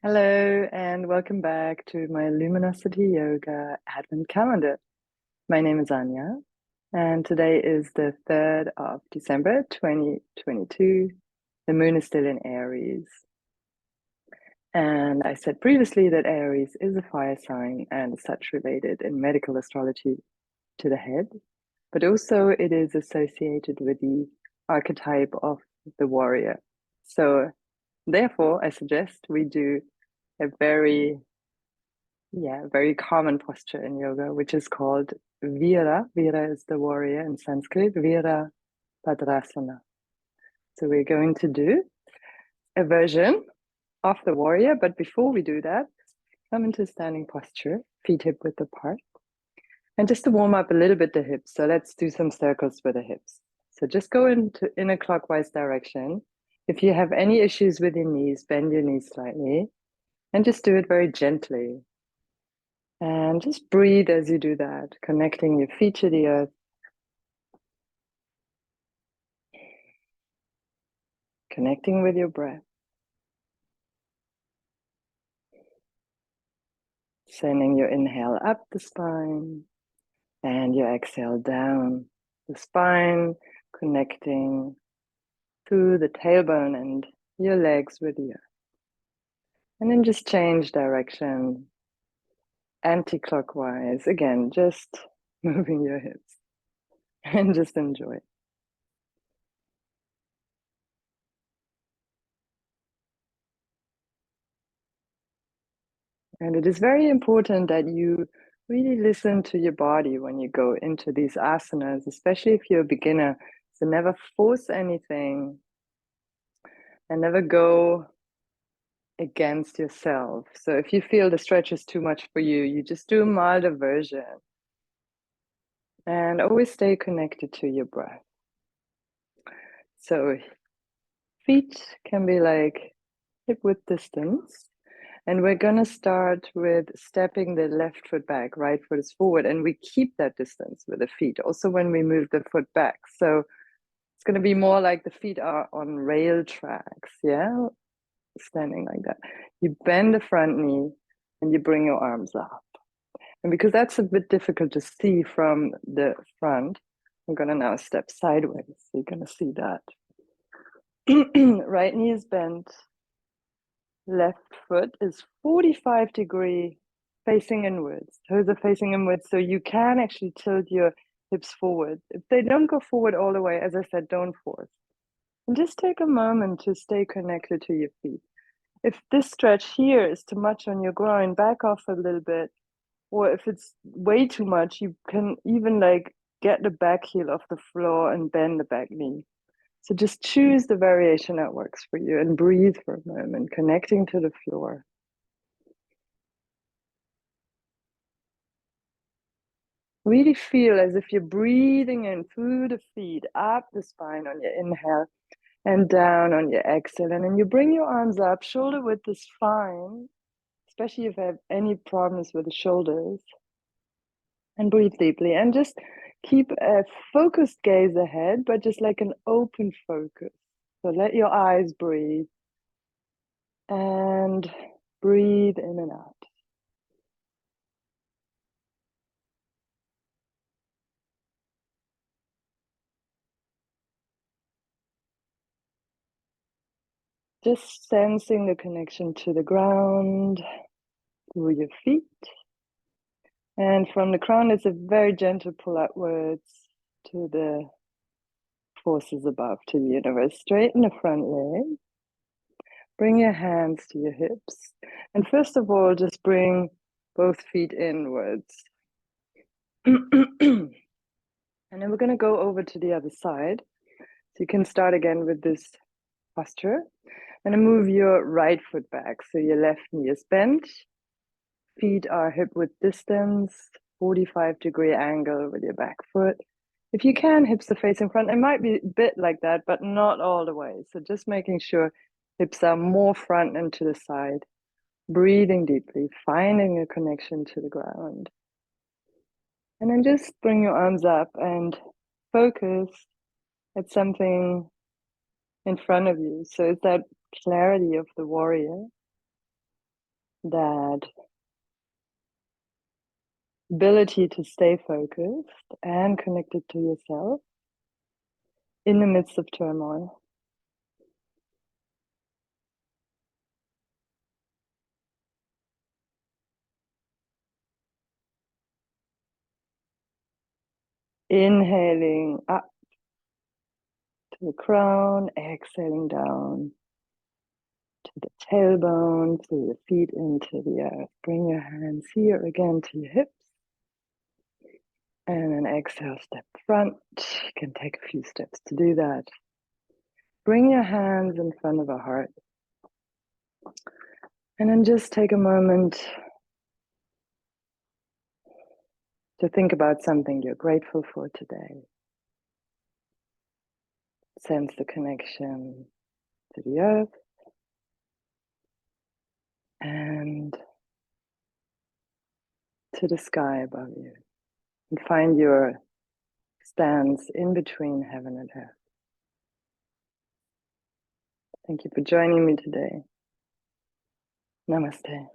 Hello and welcome back to my Luminosity Yoga Advent Calendar. My name is Anya and today is the 3rd of December 2022. The moon is still in Aries. And I said previously that Aries is a fire sign and such related in medical astrology to the head, but also it is associated with the archetype of the warrior. So therefore, I suggest we do a very common posture in yoga, which is called Vira. Vira is the warrior in Sanskrit, Virabadrasana. So we're going to do a version of the warrior, but before we do that, come into standing posture, feet hip width apart. And just to warm up a little bit the hips, so let's do some circles with the hips. So just go in a clockwise direction. If you have any issues with your knees, bend your knees slightly and just do it very gently. And just breathe as you do that, connecting your feet to the earth, connecting with your breath, sending your inhale up the spine and your exhale down the spine, connecting through the tailbone and your legs with the earth. And then just change direction, anti-clockwise, again, just moving your hips and just enjoy. And it is very important that you really listen to your body when you go into these asanas, especially if you're a beginner. So never force anything and never go against yourself. So if you feel the stretch is too much for you, you just do a milder version. And always stay connected to your breath. So feet can be like hip width distance. And we're going to start with stepping the left foot back, right foot is forward, and we keep that distance with the feet, also when we move the foot back. So it's going to be more like the feet are on rail tracks, yeah? Standing like that. You bend the front knee and you bring your arms up. And because that's a bit difficult to see from the front, I'm going to now step sideways. So you're going to see that. Right knee is bent. Left foot is 45-degree facing inwards. Toes are facing inwards, so you can actually tilt your hips forward. If they don't go forward all the way, as I said, don't force. And just take a moment to stay connected to your feet. If this stretch here is too much on your groin, back off a little bit. Or if it's way too much, you can even get the back heel off the floor and bend the back knee. So just choose the variation that works for you and breathe for a moment, connecting to the floor. Really feel as if you're breathing in through the feet, up the spine on your inhale and down on your exhale. And then you bring your arms up, shoulder width is fine, especially if you have any problems with the shoulders. And breathe deeply and just keep a focused gaze ahead, but just like an open focus. So let your eyes breathe and breathe in and out. Just sensing the connection to the ground through your feet. And from the crown, it's a very gentle pull outwards to the forces above, to the universe. Straighten the front leg. Bring your hands to your hips. And first of all, just bring both feet inwards. And then we're going to go over to the other side. So you can start again with this posture. And then move your right foot back. So your left knee is bent. Feet are hip width distance, 45-degree angle with your back foot. If you can, hips are facing front. It might be a bit like that, but not all the way. So just making sure hips are more front and to the side. Breathing deeply, finding a connection to the ground. And then just bring your arms up and focus at something in front of you. So it's that clarity of the warrior. that ability to stay focused and connected to yourself in the midst of turmoil. Inhaling up to the crown, exhaling down to the tailbone, through your feet into the earth. Bring your hands here again to your hips. And then exhale, step front. You can take a few steps to do that. Bring your hands in front of a heart. And then just take a moment to think about something you're grateful for today. Sense the connection to the earth and to the sky above you. And find your stance in between heaven and earth. Thank you for joining me today. Namaste.